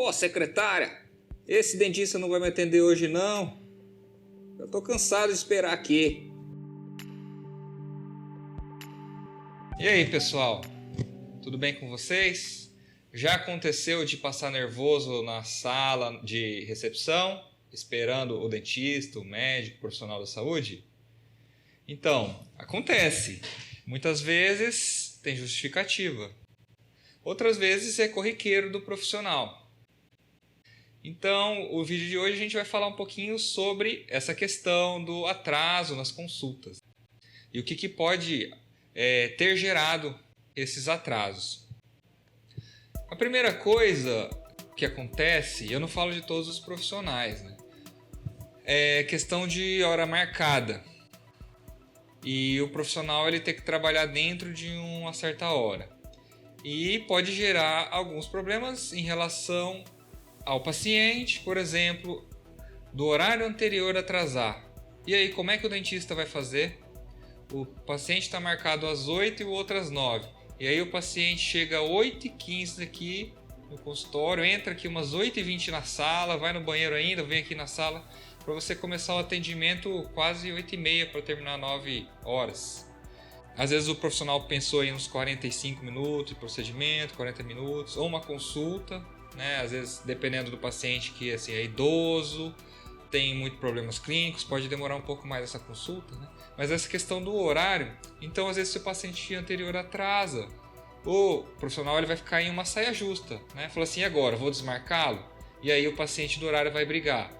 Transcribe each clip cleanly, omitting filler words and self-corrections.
Ô, secretária, esse dentista não vai me atender hoje não. Eu tô cansado de esperar aqui. E aí, pessoal? Tudo bem com vocês? Já aconteceu de passar nervoso na sala de recepção, esperando o dentista, o médico, o profissional da saúde? Então, acontece. Muitas vezes tem justificativa. Outras vezes é corriqueiro do profissional. Então, o vídeo de hoje a gente vai falar um pouquinho sobre essa questão do atraso nas consultas. E o que pode ter gerado esses atrasos. A primeira coisa que acontece, eu não falo de todos os profissionais, né? É questão de hora marcada. E o profissional ele tem que trabalhar dentro de uma certa hora. E pode gerar alguns problemas em relação ao paciente, por exemplo, do horário anterior atrasar. E aí, como é que o dentista vai fazer? O paciente está marcado às 8 e o outro às 9. E aí o paciente chega às 8h15 aqui no consultório, entra aqui umas 8h20 na sala, vai no banheiro ainda, vem aqui na sala, para você começar o atendimento quase 8h30 para terminar 9 horas. Às vezes o profissional pensou em uns 45 minutos de procedimento, 40 minutos, ou uma consulta, né? Às vezes, dependendo do paciente que assim, é idoso, tem muitos problemas clínicos, pode demorar um pouco mais essa consulta, né? Mas essa questão do horário, então às vezes se o paciente anterior atrasa, o profissional ele vai ficar em uma saia justa, né? Fala assim, e agora, vou desmarcá-lo? E aí o paciente do horário vai brigar.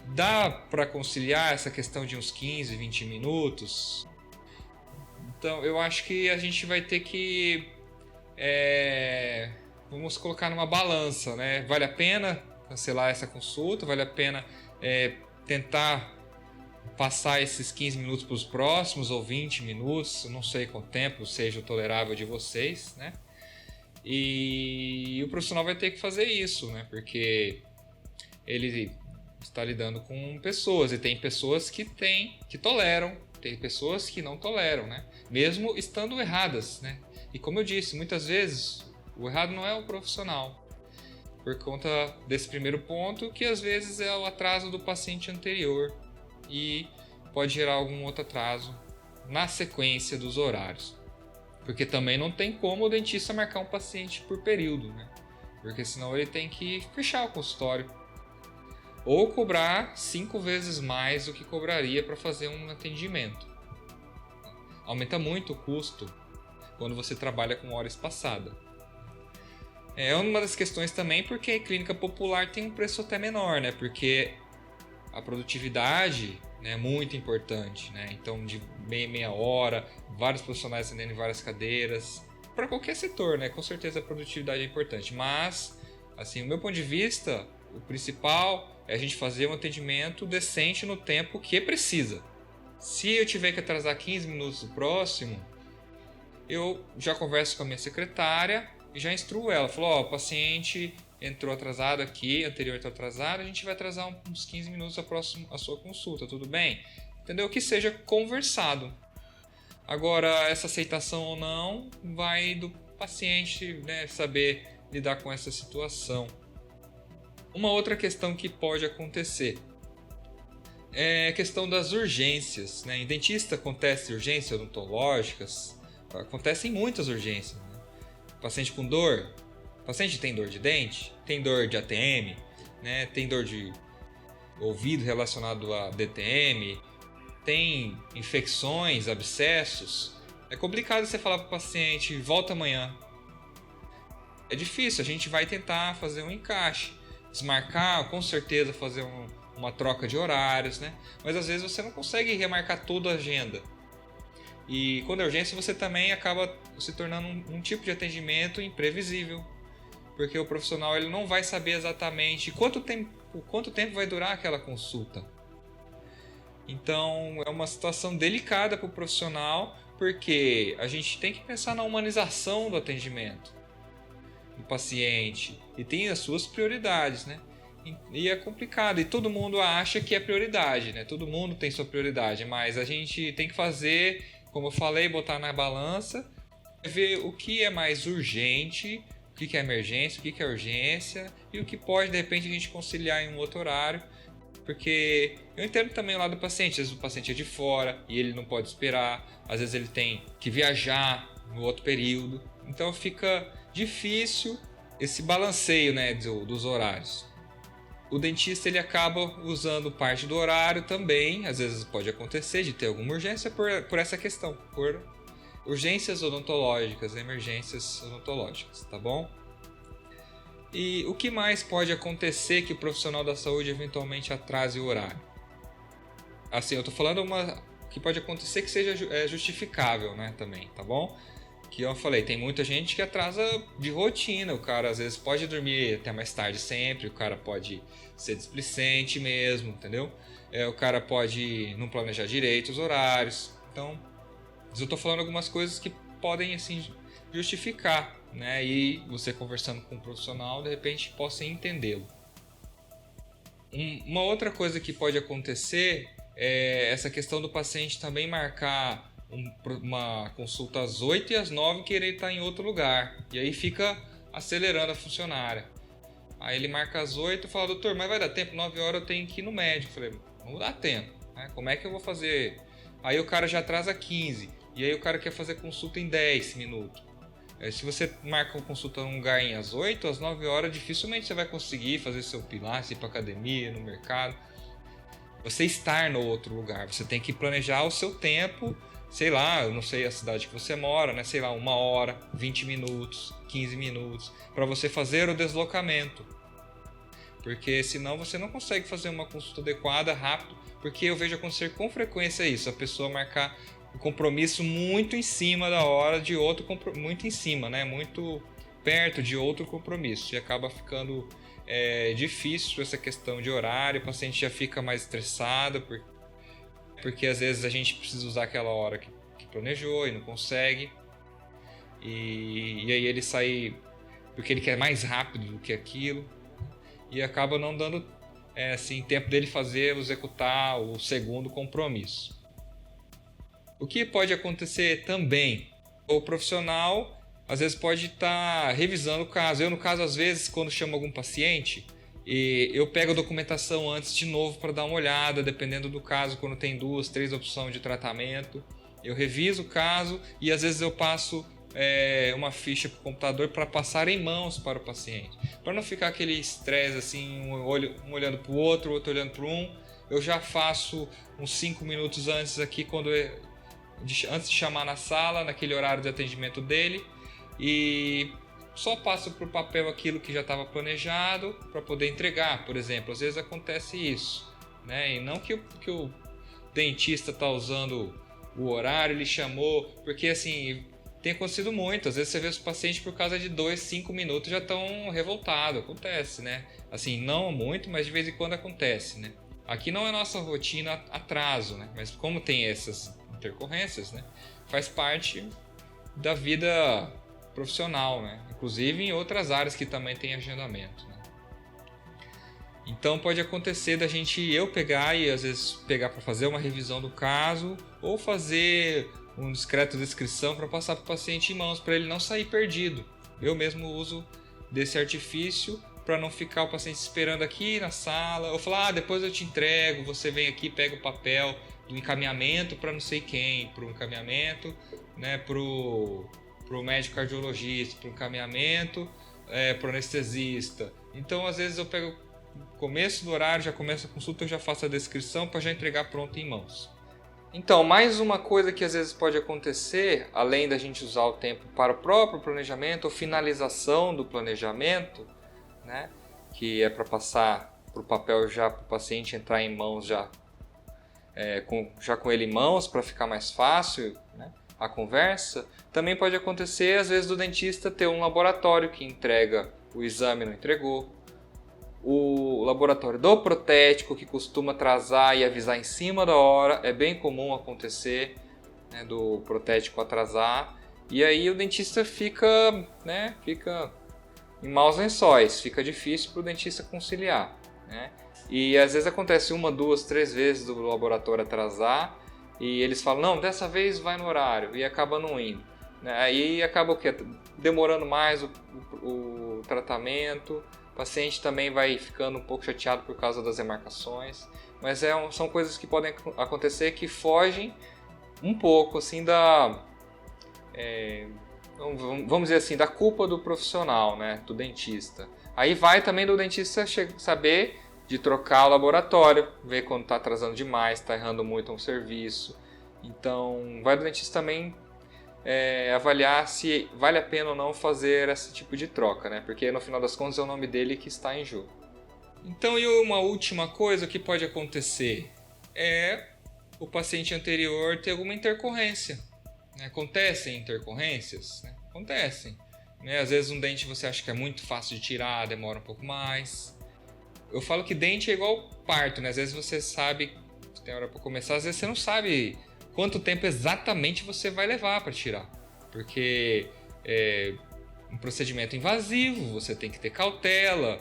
Dá para conciliar essa questão de uns 15, 20 minutos? Então eu acho que a gente vai ter que vamos colocar numa balança, né? Vale a pena cancelar essa consulta? Vale a pena tentar passar esses 15 minutos para os próximos ou 20 minutos? Eu não sei quanto tempo seja o tolerável de vocês, né? E o profissional vai ter que fazer isso, né? Porque ele está lidando com pessoas e tem pessoas que toleram, tem pessoas que não toleram, né? Mesmo estando erradas, né? E como eu disse, muitas vezes o errado não é o profissional, por conta desse primeiro ponto, que às vezes é o atraso do paciente anterior e pode gerar algum outro atraso na sequência dos horários. Porque também não tem como o dentista marcar um paciente por período, né? Porque senão ele tem que fechar o consultório ou cobrar 5 vezes mais do que cobraria para fazer um atendimento. Aumenta muito o custo quando você trabalha com hora espaçada. É uma das questões também porque a clínica popular tem um preço até menor, né? Porque a produtividade, né, é muito importante, né? Então, de meia hora, vários profissionais atendendo em várias cadeiras, para qualquer setor, né? Com certeza a produtividade é importante. Mas, assim, o meu ponto de vista, o principal é a gente fazer um atendimento decente no tempo que precisa. Se eu tiver que atrasar 15 minutos do próximo, eu já converso com a minha secretária e já instruo ela. Falou, ó, o paciente entrou atrasado aqui, anterior está atrasado, a gente vai atrasar uns 15 minutos a sua consulta, tudo bem? Entendeu? Que seja conversado. Agora, essa aceitação ou não vai do paciente, né, saber lidar com essa situação. Uma outra questão que pode acontecer é a questão das urgências, né? Em dentista acontece urgências odontológicas, acontecem muitas urgências, né? Paciente com dor, paciente tem dor de dente, tem dor de ATM, né? Tem dor de ouvido relacionado a DTM, tem infecções, abscessos. É complicado você falar para o paciente, volta amanhã. É difícil, a gente vai tentar fazer um encaixe, desmarcar, com certeza fazer uma troca de horários, né? Mas às vezes você não consegue remarcar toda a agenda. E quando é urgência, você também acaba se tornando um tipo de atendimento imprevisível, porque o profissional ele não vai saber exatamente quanto tempo vai durar aquela consulta. Então é uma situação delicada para o profissional, porque a gente tem que pensar na humanização do atendimento do paciente e tem as suas prioridades, né? E é complicado, e todo mundo acha que é prioridade, né? Todo mundo tem sua prioridade, mas a gente tem que fazer, como eu falei, botar na balança, ver o que é mais urgente, o que é emergência, o que é urgência e o que pode, de repente, a gente conciliar em um outro horário. Porque eu entendo também o lado do paciente. Às vezes o paciente é de fora e ele não pode esperar. Às vezes ele tem que viajar no outro período. Então fica difícil esse balanceio, né, dos horários. O dentista ele acaba usando parte do horário também. Às vezes pode acontecer de ter alguma urgência por essa questão. Por urgências odontológicas, emergências odontológicas, tá bom? E o que mais pode acontecer que o profissional da saúde eventualmente atrase o horário? Assim, eu tô falando uma que pode acontecer que seja justificável, né, também, tá bom? Que eu falei, tem muita gente que atrasa de rotina, o cara às vezes pode dormir até mais tarde sempre, o cara pode ser displicente mesmo, entendeu? O cara pode não planejar direito os horários, então eu tô falando algumas coisas que podem, assim, justificar, né? E você conversando com um profissional, de repente, possa entendê-lo. Uma outra coisa que pode acontecer é essa questão do paciente também marcar uma consulta às 8 e às 9 que ele está em outro lugar. E aí fica acelerando a funcionária. Aí ele marca às 8 e fala, doutor, mas vai dar tempo? 9 horas eu tenho que ir no médico. Eu falei, não dá tempo, né? Como é que eu vou fazer? Aí o cara já atrasa 15. E aí o cara quer fazer consulta em 10 minutos. Se você marca uma consulta num lugar às 8, às 9 horas, dificilmente você vai conseguir fazer seu pilates, ir para academia, no mercado. Você estar no outro lugar, você tem que planejar o seu tempo, sei lá, eu não sei a cidade que você mora, né? Sei lá, 1 hora, 20 minutos, 15 minutos, para você fazer o deslocamento. Porque senão você não consegue fazer uma consulta adequada, rápido, porque eu vejo acontecer com frequência isso, a pessoa marcar um compromisso muito em cima da hora de outro muito em cima, né? Muito perto de outro compromisso e acaba ficando difícil essa questão de horário, o paciente já fica mais estressado porque às vezes a gente precisa usar aquela hora que planejou e não consegue e aí ele sai porque ele quer mais rápido do que aquilo e acaba não dando assim, tempo dele executar o segundo compromisso. O que pode acontecer também? O profissional, às vezes, pode estar revisando o caso. Eu, no caso, às vezes, quando chamo algum paciente, eu pego a documentação antes de novo para dar uma olhada, dependendo do caso, quando tem 2, 3 opções de tratamento. Eu reviso o caso e, às vezes, eu passo uma ficha para o computador para passar em mãos para o paciente. Para não ficar aquele estresse, assim, um olhando para o outro olhando para um. Eu já faço uns 5 minutos antes aqui, antes de chamar na sala, naquele horário de atendimento dele, e só passo para o papel aquilo que já estava planejado para poder entregar, por exemplo. Às vezes acontece isso, né? E não que o dentista está usando o horário, ele chamou, porque assim, tem acontecido muito. Às vezes você vê os pacientes por causa de 2, 5 minutos já estão revoltados, acontece, né? Assim, não muito, mas de vez em quando acontece, né? Aqui não é nossa rotina atraso, né? Mas como tem essas intercorrências, né? Faz parte da vida profissional, né? Inclusive em outras áreas que também tem agendamento, né? Então pode acontecer da eu pegar e às vezes pegar para fazer uma revisão do caso ou fazer um discreto descrição para passar para o paciente em mãos, para ele não sair perdido. Eu mesmo uso desse artifício para não ficar o paciente esperando aqui na sala, ou falar, depois eu te entrego, você vem aqui, pega o papel do encaminhamento para não sei quem, para o encaminhamento, né, para o médico cardiologista, para o encaminhamento, para o anestesista. Então, às vezes eu pego o começo do horário, já começo a consulta, eu já faço a descrição para já entregar pronto em mãos. Então, mais uma coisa que às vezes pode acontecer, além da gente usar o tempo para o próprio planejamento ou finalização do planejamento, né, que é para passar para o papel já para o paciente entrar em mãos já com ele em mãos para ficar mais fácil, né, a conversa. Também pode acontecer às vezes do dentista ter um laboratório que entrega o exame e não entregou, o laboratório do protético que costuma atrasar e avisar em cima da hora, é bem comum acontecer, né, do protético atrasar, e aí o dentista fica em maus lençóis, fica difícil para o dentista conciliar, né? E às vezes acontece 1, 2, 3 vezes do laboratório atrasar e eles falam, não, dessa vez vai no horário, e acaba não indo. né? Aí acaba o quê? Demorando mais o tratamento, o paciente também vai ficando um pouco chateado por causa das remarcações, mas são coisas que podem acontecer que fogem um pouco assim vamos dizer assim, da culpa do profissional, né, do dentista. Aí vai também do dentista saber de trocar o laboratório, ver quando está atrasando demais, está errando muito um serviço. Então, vai do dentista também avaliar se vale a pena ou não fazer esse tipo de troca, né? Porque no final das contas é o nome dele que está em jogo. Então, e uma última coisa que pode acontecer é o paciente anterior ter alguma intercorrência. Acontecem intercorrências? Né? Acontecem. Né? Às vezes um dente você acha que é muito fácil de tirar, demora um pouco mais. Eu falo que dente é igual parto, né? Às vezes você sabe que tem hora para começar, às vezes você não sabe quanto tempo exatamente você vai levar para tirar. Porque é um procedimento invasivo, você tem que ter cautela,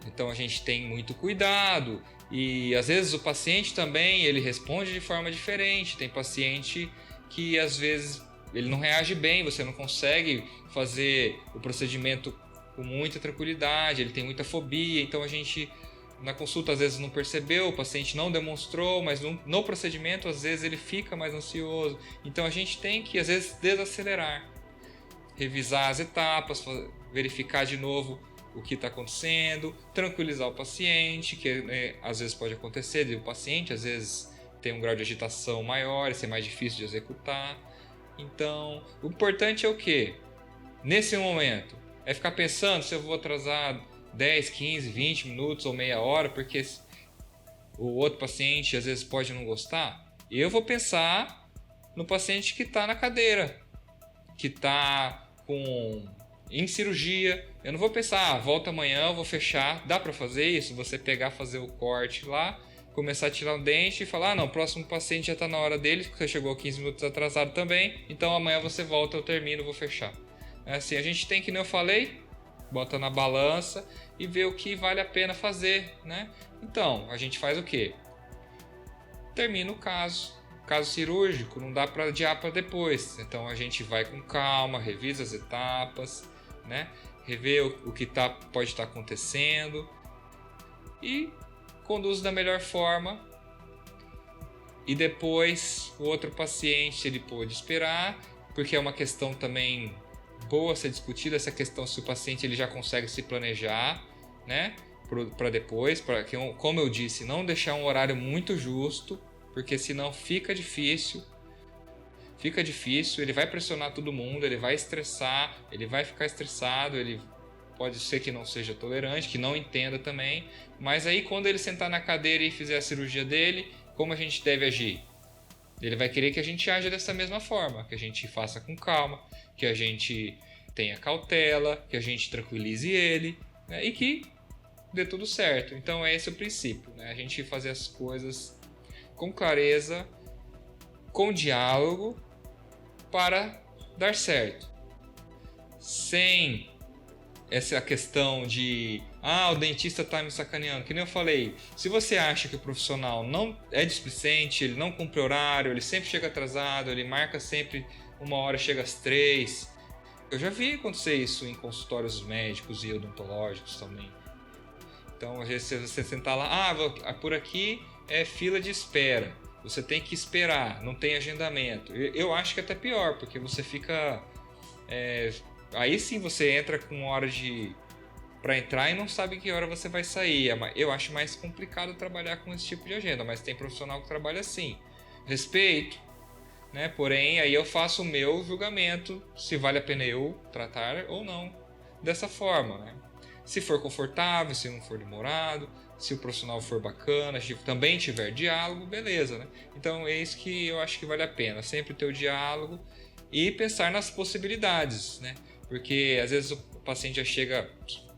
então a gente tem muito cuidado. E às vezes o paciente também ele responde de forma diferente. Tem paciente que às vezes ele não reage bem, você não consegue fazer o procedimento com muita tranquilidade, ele tem muita fobia, então a gente na consulta às vezes não percebeu, o paciente não demonstrou, mas no procedimento às vezes ele fica mais ansioso, então a gente tem que às vezes desacelerar, revisar as etapas, verificar de novo o que está acontecendo, tranquilizar o paciente, que às vezes pode acontecer, e o paciente às vezes tem um grau de agitação maior, isso é mais difícil de executar. Então, o importante é o quê? Nesse momento, é ficar pensando se eu vou atrasar 10, 15, 20 minutos ou meia hora, porque o outro paciente às vezes pode não gostar. Eu vou pensar no paciente que está na cadeira, que está em cirurgia. Eu não vou pensar, volta amanhã, eu vou fechar. Dá para fazer isso? Você pegar, fazer o corte lá, começar a tirar o dente e falar, não, o próximo paciente já está na hora dele, você chegou 15 minutos atrasado também, então amanhã você volta, eu termino, vou fechar. Assim, a gente tem, que nem eu falei, bota na balança e vê o que vale a pena fazer, né? Então, a gente faz o quê? Termina o caso cirúrgico, não dá para adiar para depois, então a gente vai com calma, revisa as etapas, né? Revê o que pode estar acontecendo e conduz da melhor forma. E depois o outro paciente ele pode esperar, porque é uma questão também boa a ser discutida, essa questão se o paciente ele já consegue se planejar, né, para depois, para que, como eu disse, não deixar um horário muito justo, porque senão fica difícil, ele vai pressionar todo mundo, ele vai estressar, ele vai ficar estressado, ele pode ser que não seja tolerante, que não entenda também, mas aí quando ele sentar na cadeira e fizer a cirurgia dele, como a gente deve agir? Ele vai querer que a gente aja dessa mesma forma, que a gente faça com calma, que a gente tenha cautela, que a gente tranquilize ele, né? E que dê tudo certo. Então é esse o princípio, né? A gente fazer as coisas com clareza, com diálogo, para dar certo. Sem essa questão de o dentista está me sacaneando, que nem eu falei, se você acha que o profissional não é displicente, ele não cumpre horário, ele sempre chega atrasado, ele marca sempre 1h, chega às 3, eu já vi acontecer isso em consultórios médicos e odontológicos também. Então, às vezes você sentar lá, por aqui é fila de espera, você tem que esperar, não tem agendamento. Eu acho que é até pior, porque você fica... aí sim você entra com hora para entrar e não sabe que hora você vai sair. Eu acho mais complicado trabalhar com esse tipo de agenda, mas tem profissional que trabalha assim. Respeito, né? Porém, aí eu faço o meu julgamento se vale a pena eu tratar ou não dessa forma, né? Se for confortável, se não for demorado, se o profissional for bacana, se também tiver diálogo, beleza, né? Então é isso que eu acho que vale a pena, sempre ter o diálogo e pensar nas possibilidades, né? Porque às vezes o paciente já chega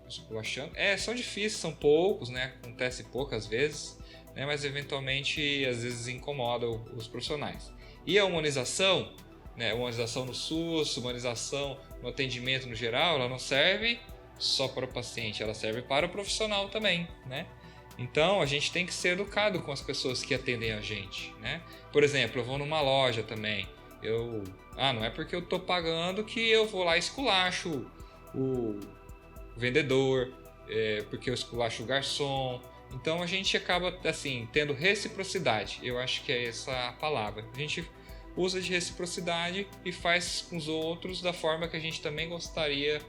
esculachando. São difíceis, são poucos, né? Acontece poucas vezes, né? Mas eventualmente às vezes incomoda os profissionais. E a humanização, né? Humanização no SUS, humanização no atendimento no geral, ela não serve só para o paciente, ela serve para o profissional também, né? Então a gente tem que ser educado com as pessoas que atendem a gente, né? Por exemplo, eu vou numa loja também. Não é porque eu tô pagando que eu vou lá e esculacho o vendedor, porque eu esculacho o garçom. Então a gente acaba assim tendo reciprocidade. Eu acho que é essa a palavra. A gente usa de reciprocidade e faz com os outros da forma que a gente também gostaria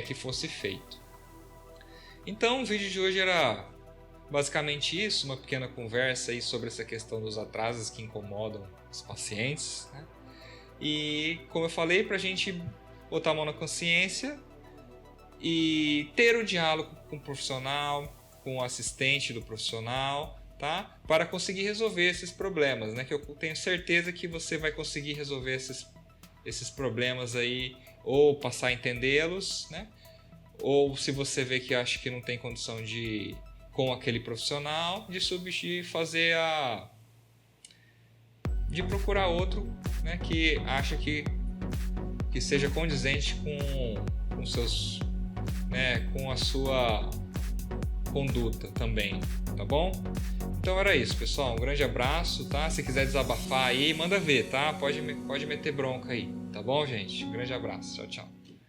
que fosse feito. Então o vídeo de hoje era basicamente isso, uma pequena conversa aí sobre essa questão dos atrasos que incomodam os pacientes, né? E como eu falei, para a gente botar a mão na consciência e ter o diálogo com o profissional, com o assistente do profissional, tá? Para conseguir resolver esses problemas, né? Que eu tenho certeza que você vai conseguir resolver esses problemas aí, ou passar a entendê-los, né? Ou se você vê que acha que não tem condição de com aquele profissional, de substituir, de procurar outro, né? Que acha que seja condizente com seus, né? Com a sua conduta também, tá bom? Então era isso, pessoal. Um grande abraço, tá? Se quiser desabafar aí, manda ver, tá? Pode meter bronca aí, tá bom, gente? Um grande abraço. Tchau, tchau.